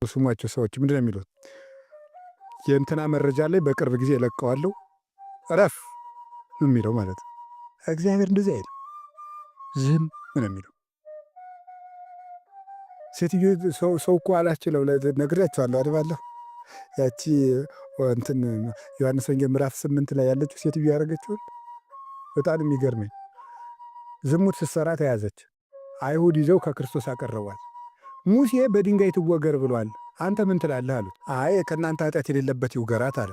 ስሟቸው ሰዎች ምንድነው የሚሉት? የእንትና መረጃ ላይ በቅርብ ጊዜ ለቀዋለሁ እረፍ የሚለው ማለት ነው። እግዚአብሔር እንደዚህ አይልም፣ ዝም ምን የሚለው ሴትዮ ሰው እኮ አላችለው ነግሬያቸዋለሁ አድባለሁ። ያቺ እንትን ዮሐንስ ወንጌል ምዕራፍ 8 ላይ ያለችው ሴትዮ ያደረገችውን በጣም የሚገርመኝ ዝሙት ስትሰራ ተያዘች። አይሁድ ይዘው ከክርስቶስ አቀረቧት። ሙሴ በድንጋይ ትወገር ብሏል፣ አንተ ምን ትላለህ አሉት። አይ ከእናንተ ኃጢአት የሌለበት ይውገራት አለ።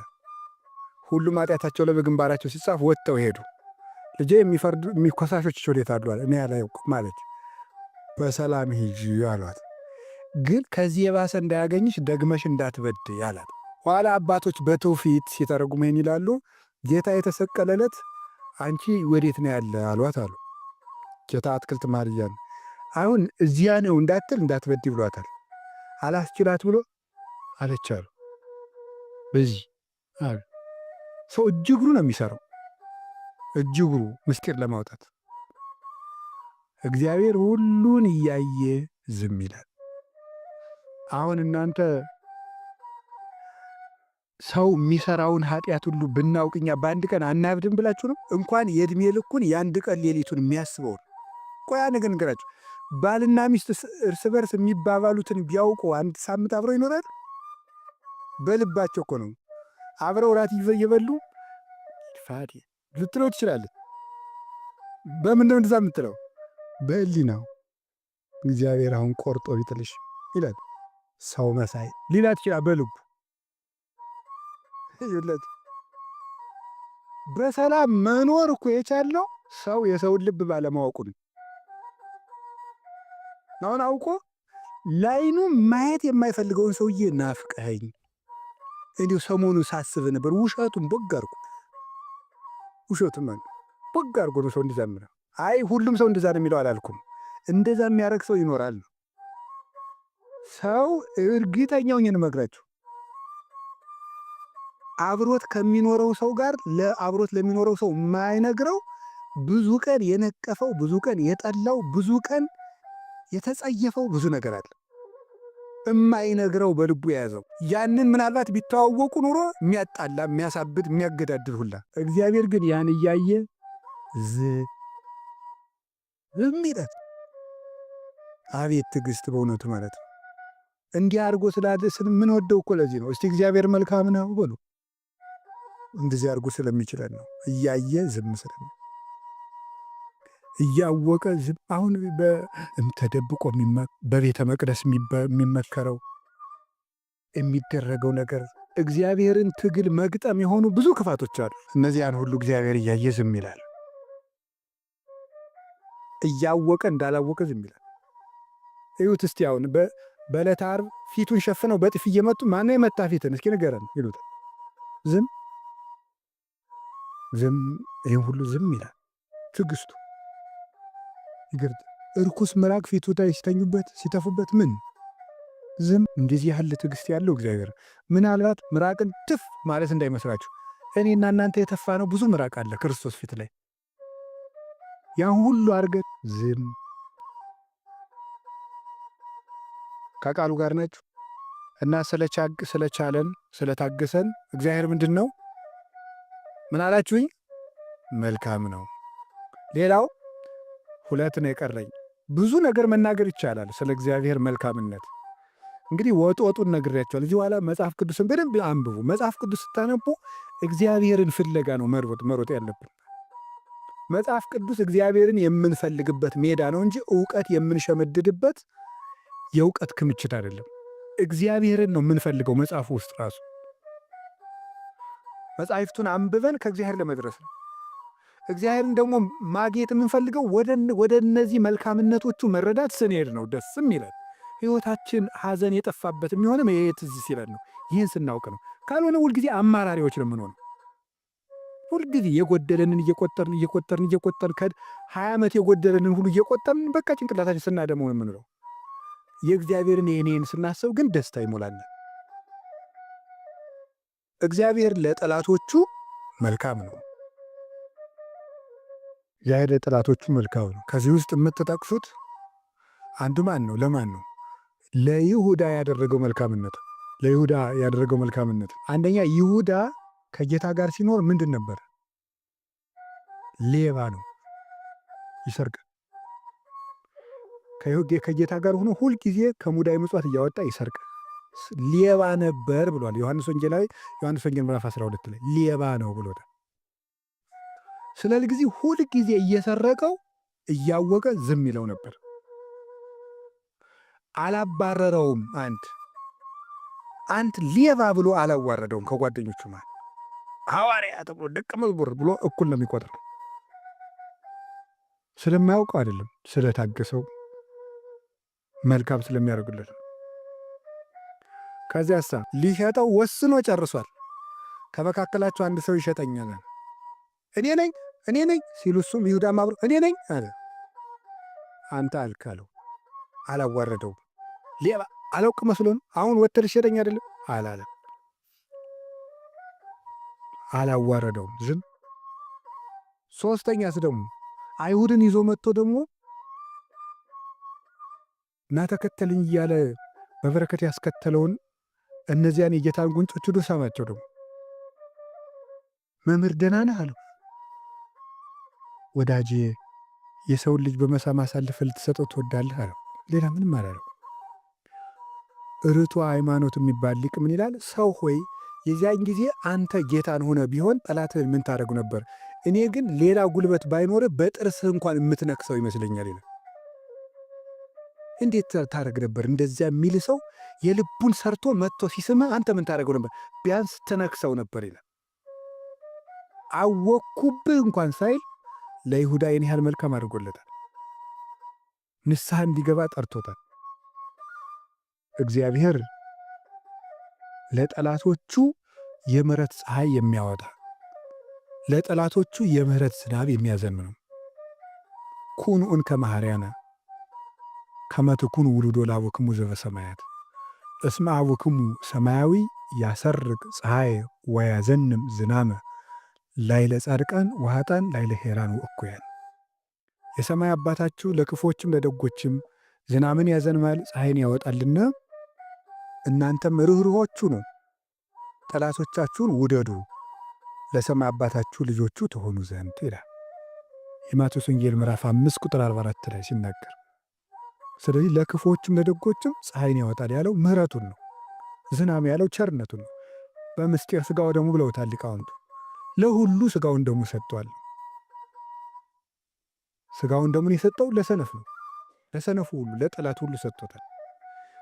ሁሉም ኃጢአታቸው ላይ በግንባራቸው ሲጻፍ ወጥተው ሄዱ። ልጄ የሚኮሳሾች ወዴት አሉ አለ። እኔ አላውቅም አለች። በሰላም ሂጂ አሏት። ግን ከዚህ የባሰ እንዳያገኝሽ ደግመሽ እንዳትበድይ አላት። ኋላ አባቶች በትውፊት ሲተረጉሙ ይህን ይላሉ። ጌታ የተሰቀለ ዕለት አንቺ ወዴት ነው ያለ አሏት አሉ። ጌታ አትክልት ማርያን አሁን እዚያ ነው እንዳትል እንዳትበድይ ብሏታል። አላስችላት ብሎ አለች አሉ። በዚህ አሉ ሰው እጅግሩ ነው የሚሰራው፣ እጅግሩ ምስጢር ለማውጣት እግዚአብሔር ሁሉን እያየ ዝም ይላል። አሁን እናንተ ሰው የሚሰራውን ኃጢአት ሁሉ ብናውቅኛ በአንድ ቀን አናብድም ብላችሁ ነው? እንኳን የዕድሜ ልኩን የአንድ ቀን ሌሊቱን የሚያስበው ነው። ቆያ ነገር ንገራችሁ፣ ባልና ሚስት እርስ በርስ የሚባባሉትን ቢያውቁ አንድ ሳምንት አብረው ይኖራል? በልባቸው እኮ ነው። አብረው ራት እየበሉ ፋዲ ልትለው ትችላለህ። በምን ነው እንደዛ የምትለው? በሕሊናው እግዚአብሔር አሁን ቆርጦ ቢጥልሽ ይላል ሰው መሳይ ሊላት ይችላል። በልቡ ይለት በሰላም መኖር እኮ የቻለው ሰው የሰውን ልብ ባለማወቁ ነው። አሁን አውቆ ላይኑ ማየት የማይፈልገውን ሰውዬ ናፍቀኸኝ እንዲሁ ሰሞኑን ሳስብ ነበር። ውሸቱን ቦግ አድርጎ ውሸቱን ማለት ቦግ አድርጎ ነው ሰው እንዲዛምረው። አይ ሁሉም ሰው እንደዛ ነው የሚለው አላልኩም። እንደዛ የሚያደርግ ሰው ይኖራል። ሰው እርግጠኛውን የምነግራችሁ አብሮት ከሚኖረው ሰው ጋር ለአብሮት ለሚኖረው ሰው የማይነግረው ብዙ ቀን የነቀፈው፣ ብዙ ቀን የጠላው፣ ብዙ ቀን የተጸየፈው ብዙ ነገር አለ። የማይነግረው በልቡ የያዘው ያንን ምናልባት ቢተዋወቁ ኑሮ የሚያጣላ፣ የሚያሳብድ፣ የሚያገዳድል ሁላ። እግዚአብሔር ግን ያን እያየ ዝም ይላል። አቤት ትዕግስት በእውነቱ ማለት ነው። እንዲህ አድርጎ ስላለ ምን ወደው እኮ ለዚህ ነው። እስቲ እግዚአብሔር መልካም ነው በሉ። እንደዚህ አድርጎ ስለሚችለን ነው። እያየ ዝም ስለሚ እያወቀ ዝም። አሁን ተደብቆ በቤተ መቅደስ የሚመከረው የሚደረገው ነገር እግዚአብሔርን ትግል መግጠም የሆኑ ብዙ ክፋቶች አሉ። እነዚያን ሁሉ እግዚአብሔር እያየ ዝም ይላል። እያወቀ እንዳላወቀ ዝም ይላል። እዩት እስቲ አሁን በዕለተ ዓርብ ፊቱን ሸፍነው በጥፊ እየመጡ ማነው የመታ ፊትን እስኪ ንገረን ይሉታል። ዝም ዝም፣ ይህም ሁሉ ዝም ይላል። ትዕግስቱ ይገርጥ። እርኩስ ምራቅ ፊቱ ላይ ሲተኙበት ሲተፉበት ምን ዝም። እንደዚህ ያለ ትዕግስት ያለው እግዚአብሔር ምናልባት ምራቅን ትፍ ማለት እንዳይመስላችሁ። እኔና እናንተ የተፋ ነው ብዙ ምራቅ አለ ክርስቶስ ፊት ላይ። ያን ሁሉ አድርገን ዝም። ከቃሉ ጋር ናችሁ እና ስለቻለን ስለታገሰን እግዚአብሔር ምንድን ነው? ምን አላችሁኝ? መልካም ነው። ሌላው ሁለት ነው የቀረኝ። ብዙ ነገር መናገር ይቻላል ስለ እግዚአብሔር መልካምነት። እንግዲህ ወጡን ነግሬያቸዋለሁ። እዚህ በኋላ መጽሐፍ ቅዱስን በደንብ አንብቡ። መጽሐፍ ቅዱስ ስታነቡ እግዚአብሔርን ፍለጋ ነው መሮጥ ያለብን። መጽሐፍ ቅዱስ እግዚአብሔርን የምንፈልግበት ሜዳ ነው እንጂ እውቀት የምንሸመድድበት የእውቀት ክምችት አይደለም። እግዚአብሔርን ነው የምንፈልገው። መጽሐፉ ውስጥ ራሱ መጽሐፍቱን አንብበን ከእግዚአብሔር ለመድረስ ነው። እግዚአብሔርን ደግሞ ማግኘት የምንፈልገው ወደ እነዚህ መልካምነቶቹ መረዳት ስንሄድ ነው። ደስም ይላል። ሕይወታችን ሐዘን የጠፋበት የሚሆንም ይሄ ትዝ ሲለን ነው። ይህን ስናውቅ ነው። ካልሆነ ሁልጊዜ አማራሪዎች ነው የምንሆነው። ሁልጊዜ የጎደለንን እየቆጠርን ከ20 ዓመት የጎደለንን ሁሉ እየቆጠርን በቃ ጭንቅላታችን ስናደመው ነው የምንለው። የእግዚአብሔርን የኔን ስናስብ ግን ደስታ ይሞላናል። እግዚአብሔር ለጠላቶቹ መልካም ነው። እግዚአብሔር ለጠላቶቹ መልካም ነው። ከዚህ ውስጥ የምትጠቅሱት አንዱ ማን ነው? ለማን ነው? ለይሁዳ ያደረገው መልካምነት አንደኛ ይሁዳ ከጌታ ጋር ሲኖር ምንድን ነበር? ሌባ ነው፣ ይሰርቅ። ከጌታ ጋር ሆኖ ሁልጊዜ ከሙዳይ ምጽዋት እያወጣ ይሰርቅ፣ ሌባ ነበር ብሏል ዮሐንስ ወንጌል ምዕራፍ 12 ላይ ሌባ ነው ብሎታል። ስለዚህ ሁልጊዜ እየሰረቀው እያወቀ ዝም ይለው ነበር። አላባረረውም። አንድ ሌባ ብሎ አላዋረደውም። ከጓደኞቹ ማለት ሐዋርያ ተብሎ ደቀ መዝሙር ብሎ እኩል ነው የሚቆጥረው። ስለማያውቀው አይደለም፣ ስለታገሰው መልካም ስለሚያደርጉለት። ከዚያሳ ሊሸጠው ወስኖ ጨርሷል። ከመካከላቸው አንድ ሰው ይሸጠኛል እኔ ነኝ ሲሉ እሱም ይሁዳም አብሮ እኔ ነኝ አለ። አንተ አልክ አለው። አላዋረደውም። ሌባ አላውቅ መስሎ ነው አሁን ወተር ይሸጠኝ አይደለም አላለም። አላዋረደውም፣ ዝም። ሶስተኛስ ደግሞ አይሁድን ይዞ መጥቶ ደግሞ ና ተከተልኝ እያለ በበረከት ያስከተለውን እነዚያን የጌታን ጉንጮች ሄዶ ሳማቸው። ደግሞ መምህር ደህና ነህ አለው። ወዳጄ የሰውን ልጅ በመሳም አሳልፈህ ልትሰጠው ትወዳለህ አለው። ሌላ ምንም አላለው። ርቱዕ ሃይማኖት የሚባል ሊቅ ምን ይላል? ሰው ሆይ የዚያን ጊዜ አንተ ጌታን ሆነ ቢሆን ጠላትህን ምን ታደርጉ ነበር? እኔ ግን ሌላ ጉልበት ባይኖርህ በጥርስህ እንኳን የምትነክሰው ይመስለኛል ይላል። እንዴት ታደርግ ነበር? እንደዚያ የሚል ሰው የልቡን ሰርቶ መጥቶ ሲስምህ አንተ ምን ታደርገው ነበር? ቢያንስ ትነክሰው ነበር ይላል። አወኩብህ እንኳን ሳይል ለይሁዳ ይህን ያህል መልካም አድርጎለታል። ንስሐ እንዲገባ ጠርቶታል። እግዚአብሔር ለጠላቶቹ የምሕረት ፀሐይ የሚያወጣ ለጠላቶቹ የምሕረት ዝናብ የሚያዘንብ ነው። ኩኑ እንከ መሐረያነ ከመ ትኩኑ ውሉዶ ለአቡክሙ ዘበሰማያት እስመ አቡክሙ ሰማያዊ ያሰርቅ ፀሐይ ወያዘንም ዝናመ ላዕለ ጻድቃን ወኃጥአን ላዕለ ሄራን ወእኩያን። የሰማይ አባታችሁ ለክፎችም ለደጎችም ዝናምን ያዘንማል ፀሐይን ያወጣልና እናንተም ርኅሩኆቹ ነው፣ ጠላቶቻችሁን ውደዱ ለሰማይ አባታችሁ ልጆቹ ትሆኑ ዘንድ ይላል የማቴዎስ ወንጌል ምዕራፍ 5 ቁጥር 44 ላይ ሲናገር። ስለዚህ ለክፎችም ለደጎችም ፀሐይን ያወጣል ያለው ምሕረቱን ነው። ዝናም ያለው ቸርነቱን ነው። በምስጢር ሥጋው ደሙ ብለውታል ሊቃውንቱ። ለሁሉ ሥጋውን ደሙ ሰጥቷል። ሥጋውን ደሙን የሰጠው ለሰነፍ ነው። ለሰነፉ ሁሉ ለጠላት ሁሉ ሰጥቶታል።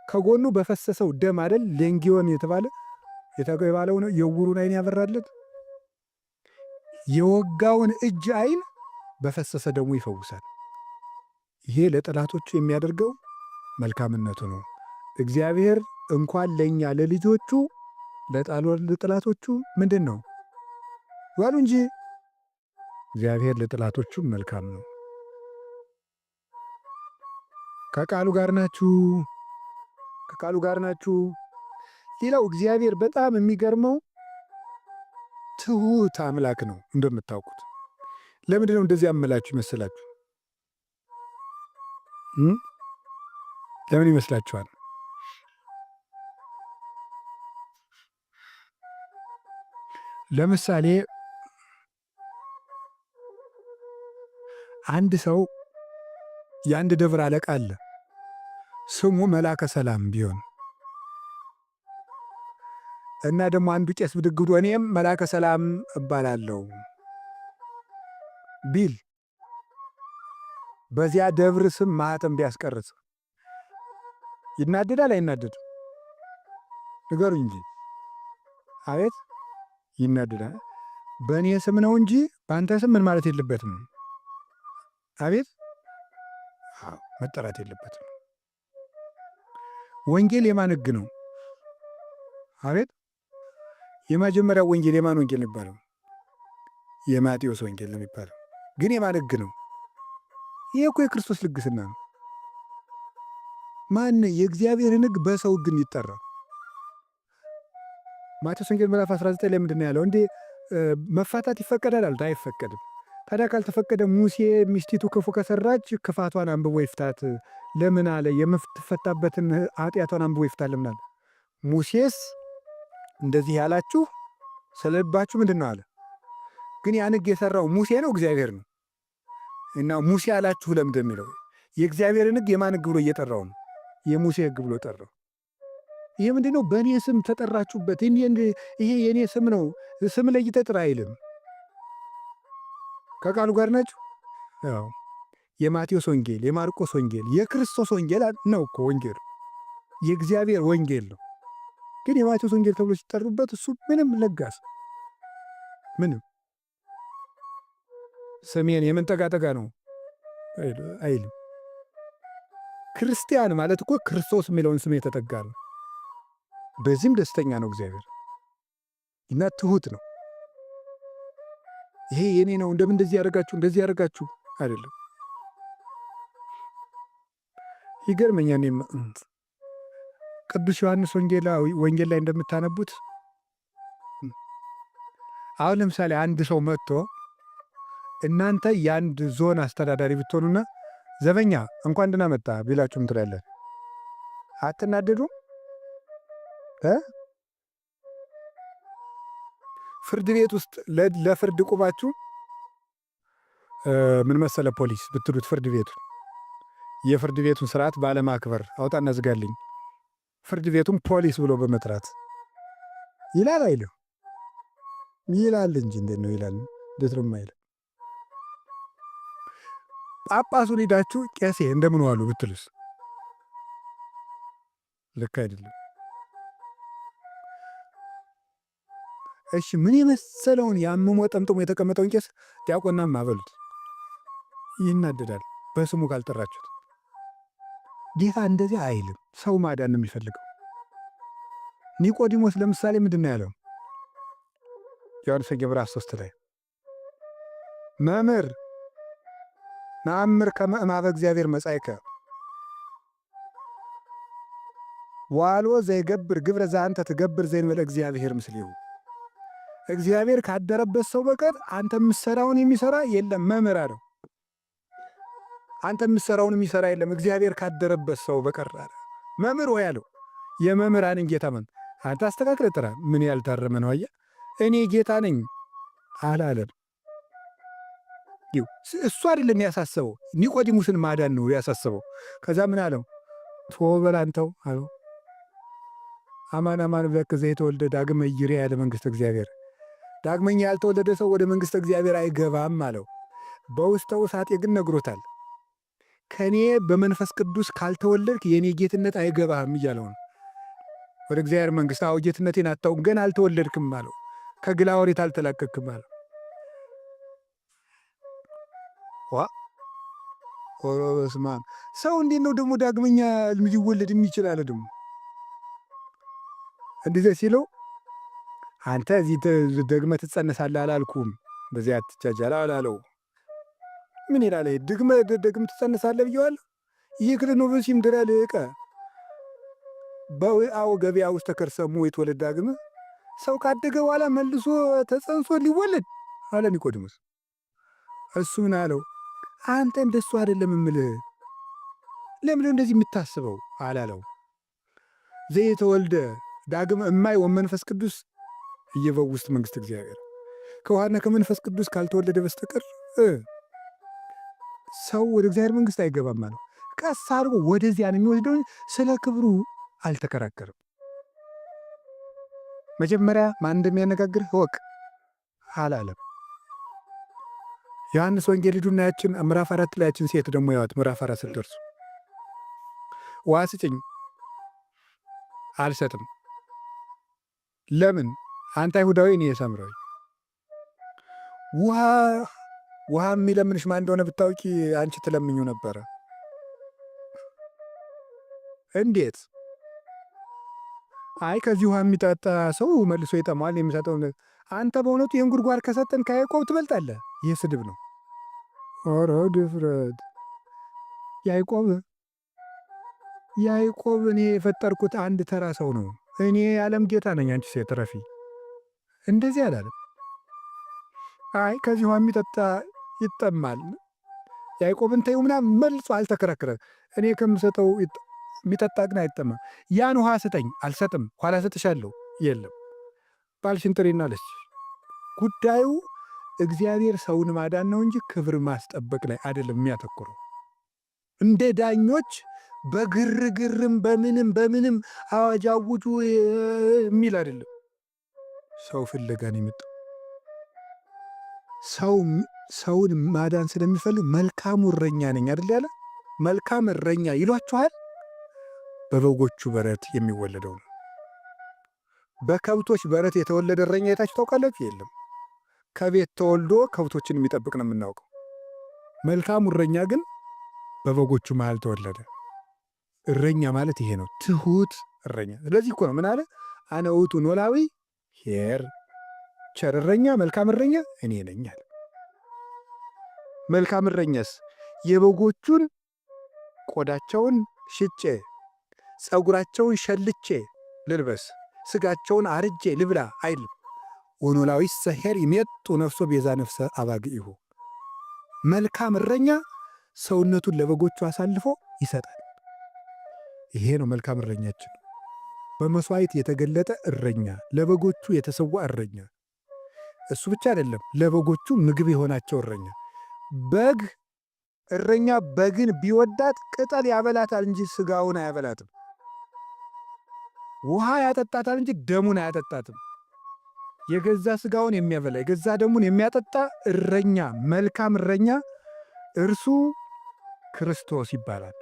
ከጎኑ በፈሰሰው ደም አይደል ሌንጊዮን የተባለው ነው የዕውሩን ዓይን ያበራለት። የወጋውን እጅ ዓይን በፈሰሰ ደሙ ይፈውሳል። ይሄ ለጠላቶቹ የሚያደርገው መልካምነቱ ነው። እግዚአብሔር እንኳን ለእኛ ለልጆቹ ለጠላቶቹ ምንድን ነው ዋሉ እንጂ እግዚአብሔር ለጠላቶቹ መልካም ነው። ከቃሉ ጋር ናችሁ። ሌላው እግዚአብሔር በጣም የሚገርመው ትሑት አምላክ ነው። እንደምታውቁት ለምንድን ነው እንደዚህ ያመላችሁ ይመስላችሁ? ለምን ይመስላችኋል? ለምሳሌ አንድ ሰው የአንድ ደብር አለቃ አለ። ስሙ መላከ ሰላም ቢሆን እና ደግሞ አንዱ ቄስ ብድግ ብሎ እኔም መላከ ሰላም እባላለሁ ቢል በዚያ ደብር ስም ማኅተም ቢያስቀርጽ ይናደዳል አይናደድም? ንገሩ እንጂ። አቤት ይናደዳል። በእኔ ስም ነው እንጂ በአንተ ስም ምን ማለት የለበትም። አቤት መጠራት የለበትም። ወንጌል የማን ሕግ ነው? አቤት የመጀመሪያው ወንጌል የማን ወንጌል ነው የሚባለው? የማቴዎስ ወንጌል ነው የሚባለው። ግን የማን ሕግ ነው? ይህ እኮ የክርስቶስ ልግስና ነው። ማን የእግዚአብሔርን ሕግ በሰው ሕግ የሚጠራ? ማቴዎስ ወንጌል ምዕራፍ 19 ላይ ምንድን ነው ያለው? እንዴ መፋታት ይፈቀዳል አሉት። አይፈቀድም። ታዲያ ካልተፈቀደ ሙሴ ሚስቲቱ ክፉ ከሰራች ክፋቷን አንብቦ ይፍታት ለምን አለ? የምትፈታበትን ኃጢአቷን አንብቦ ይፍታል ለምን አለ? ሙሴስ እንደዚህ ያላችሁ ስለ ልባችሁ ምንድን ነው አለ? ግን ያን ሕግ የሰራው ሙሴ ነው እግዚአብሔር ነው? እና ሙሴ አላችሁ ለምንድን የሚለው የእግዚአብሔርን ሕግ የማን ሕግ ብሎ እየጠራው ነው? የሙሴ ሕግ ብሎ ጠራው። ይሄ ምንድን ነው? በእኔ ስም ተጠራችሁበት፣ ይሄ የእኔ ስም ነው፣ ስም ለይተህ ጥራ አይልም። ከቃሉ ጋር ናቸው። ያው የማቴዎስ ወንጌል፣ የማርቆስ ወንጌል፣ የክርስቶስ ወንጌል ነው እኮ ወንጌሉ የእግዚአብሔር ወንጌል ነው። ግን የማቴዎስ ወንጌል ተብሎ ሲጠሩበት እሱ ምንም ለጋስ ምንም ስሜን የምንጠጋጠጋ ነው አይልም። ክርስቲያን ማለት እኮ ክርስቶስ የሚለውን ስም የተጠጋ ነው። በዚህም ደስተኛ ነው እግዚአብሔር እና ትሁት ነው። ይሄ የኔ ነው እንደምን እንደዚህ ያደርጋችሁ አይደለም። ይገርመኛል። ቅዱስ ዮሐንስ ወንጌል ላይ እንደምታነቡት አሁን ለምሳሌ አንድ ሰው መጥቶ እናንተ የአንድ ዞን አስተዳዳሪ ብትሆኑና ዘበኛ እንኳን ደህና መጣ ቢላችሁም ትላለን፣ አትናደዱ? ፍርድ ቤት ውስጥ ለፍርድ ቁማችሁ ምን መሰለ ፖሊስ ብትሉት ፍርድ ቤቱን የፍርድ ቤቱን ስርዓት ባለማክበር አውጣና ዝጋልኝ፣ ፍርድ ቤቱን ፖሊስ ብሎ በመጥራት ይላል አይልም? ይላል እንጂ እንዴት ነው ይላል? እንዴት ነው የማይል? ጳጳሱን ሄዳችሁ ቄሴ እንደምን ዋሉ ብትሉስ ልክ አይደለም። እሺ ምን የመሰለውን ያምሞ ጠምጥሞ የተቀመጠውን ቄስ ዲያቆናም አበሉት፣ ይናደዳል በስሙ ካልጠራችሁት። ጌታ እንደዚህ አይልም። ሰው ማዳን ነው የሚፈልገው። ኒቆዲሞስ ለምሳሌ ምንድን ነው ያለው? ዮሐንስ ወንጌል ምዕራፍ 3 ላይ መምህር ነአምር ከመ እምኀበ እግዚአብሔር መጻእከ ዋሎ ዘይገብር ግብረ ዘአንተ ትገብር ዘእንበለ እግዚአብሔር ምስሌሁ። እግዚአብሔር ካደረበት ሰው በቀር አንተ የምትሰራውን የሚሰራ የለም መምህር አለው። አንተ የምትሰራውን የሚሰራ የለም እግዚአብሔር ካደረበት ሰው በቀር አለ። መምህር ወይ አለው። የመምህራንን ጌታ አንተ አስተካክለህ ጥራ። ምን ያልታረመ ነው? አየህ እኔ ጌታ ነኝ አላለም። እሱ አይደለም ያሳሰበው፣ ኒቆዲሙስን ማዳን ነው ያሳሰበው። ከዛ ምን አለው? ቶበል አንተው አለው አማን አማን እብለክሙ ዘኢተወልደ ዳግመ ይሬአ ያለ መንግሥተ እግዚአብሔር። ዳግመኛ ያልተወለደ ሰው ወደ መንግሥተ እግዚአብሔር አይገባም አለው። በውስጠ ውሳጤ ግን ነግሮታል። ከኔ በመንፈስ ቅዱስ ካልተወለድክ የኔ ጌትነት አይገባህም እያለው ነው። ወደ እግዚአብሔር መንግሥት አዎ ጌትነቴን አታውም፣ ገና አልተወለድክም አለው። ከግላ ወሬት አልተላቀቅክም አለው። በስመ አብ ሰው እንዴት ነው ደግሞ ዳግመኛ ሊወለድ የሚችል አለ። ደግሞ እንደዚህ ሲለው አንተ እዚህ ደግመህ ትጸነሳለህ አላልኩም፣ በዚያ አትጃጃል አላለው። ምን ይላል? ደግመህ ትጸነሳለህ ብየዋለሁ። ይክል ነው በሲም ድረ ልቀ በአው ገበያ ውስጥ ተከርሰሙ የተወለድ ዳግመ ሰው ካደገ በኋላ መልሶ ተጸንሶ ሊወለድ አለ ኒቆዲሞስ። እሱ ምን አለው? አንተ እንደሱ አይደለም እምልህ፣ ለምን እንደዚህ የምታስበው አላለው። ዘየተወልደ ዳግመ እማይ ወመንፈስ ቅዱስ እየበው ውስጥ መንግሥት እግዚአብሔር ከውሃና ከመንፈስ ቅዱስ ካልተወለደ በስተቀር ሰው ወደ እግዚአብሔር መንግሥት አይገባም አለው። ቀስ አድርጎ ወደዚያ ነው የሚወስደው። ስለ ክብሩ አልተከራከርም። መጀመሪያ ማን እንደሚያነጋግር እወቅ አላለም። ዮሐንስ ወንጌል ሂዱና ያችን ምዕራፍ 4 ላይ ያችን ሴት ደግሞ ያዋት ምዕራፍ 4 ስትደርሱ ውሃ ስጭኝ አልሰጥም። ለምን? አንተ አይሁዳዊ እኔ ሳምራዊ። ውሃ የሚለምንሽ ማን እንደሆነ ብታውቂ አንቺ ትለምኙ ነበረ። እንዴት? አይ ከዚህ ውሃ የሚጠጣ ሰው መልሶ ይጠማል የሚሰጠው። አንተ በእውነቱ ይህን ጉድጓድ ከሰጠን ከያዕቆብ ትበልጣለህ። ይህ ስድብ ነው። ኧረ ድፍረት! ያዕቆብ እኔ የፈጠርኩት አንድ ተራ ሰው ነው። እኔ የዓለም ጌታ ነኝ። አንቺ ሴት ረፊ እንደዚህ አላለም። አይ ከዚህ ውሃ የሚጠጣ ይጠማል። ያዕቆብን ተይው ምናምን መልሶ አልተከራከረም። እኔ ከምሰጠው የሚጠጣ ግን አይጠማም። ያን ውሃ ስጠኝ፣ አልሰጥም፣ ኋላ ሰጥሻለሁ። የለም ባልሽን ጥሪና አለች። ጉዳዩ እግዚአብሔር ሰውን ማዳን ነው እንጂ ክብር ማስጠበቅ ላይ አይደለም የሚያተኩረው። እንደ ዳኞች በግርግርም በምንም አዋጅ አውጁ የሚል አይደለም። ሰው ፍለጋ ነው የመጣው። ሰውን ማዳን ስለሚፈልግ መልካሙ እረኛ ነኝ አይደል ያለ። መልካም እረኛ ይሏችኋል። በበጎቹ በረት የሚወለደው ነው። በከብቶች በረት የተወለደ እረኛ የታችሁ ታውቃላችሁ? የለም። ከቤት ተወልዶ ከብቶችን የሚጠብቅ ነው የምናውቀው። መልካሙ እረኛ ግን በበጎቹ መሃል ተወለደ። እረኛ ማለት ይሄ ነው፣ ትሁት እረኛ። ስለዚህ እኮ ነው ምን አለ? አነ ውእቱ ኖላዊ ኄር፣ ቸር እረኛ መልካም እረኛ እኔ ነኝ አለ። መልካም እረኛስ የበጎቹን ቆዳቸውን ሽጬ ፀጉራቸውን ሸልቼ ልልበስ፣ ስጋቸውን አርጄ ልብላ አይልም። ወኖላዊሰ ኄር ይሜጡ ነፍሶ ቤዛ ነፍሰ አባግኢሁ። መልካም እረኛ ሰውነቱን ለበጎቹ አሳልፎ ይሰጣል። ይሄ ነው መልካም እረኛችን። በመሥዋዕት የተገለጠ እረኛ፣ ለበጎቹ የተሰዋ እረኛ። እሱ ብቻ አይደለም፣ ለበጎቹ ምግብ የሆናቸው እረኛ። በግ እረኛ በግን ቢወዳት ቅጠል ያበላታል እንጂ ስጋውን አያበላትም። ውሃ ያጠጣታል እንጂ ደሙን አያጠጣትም። የገዛ ስጋውን የሚያበላ የገዛ ደሙን የሚያጠጣ እረኛ፣ መልካም እረኛ እርሱ ክርስቶስ ይባላል።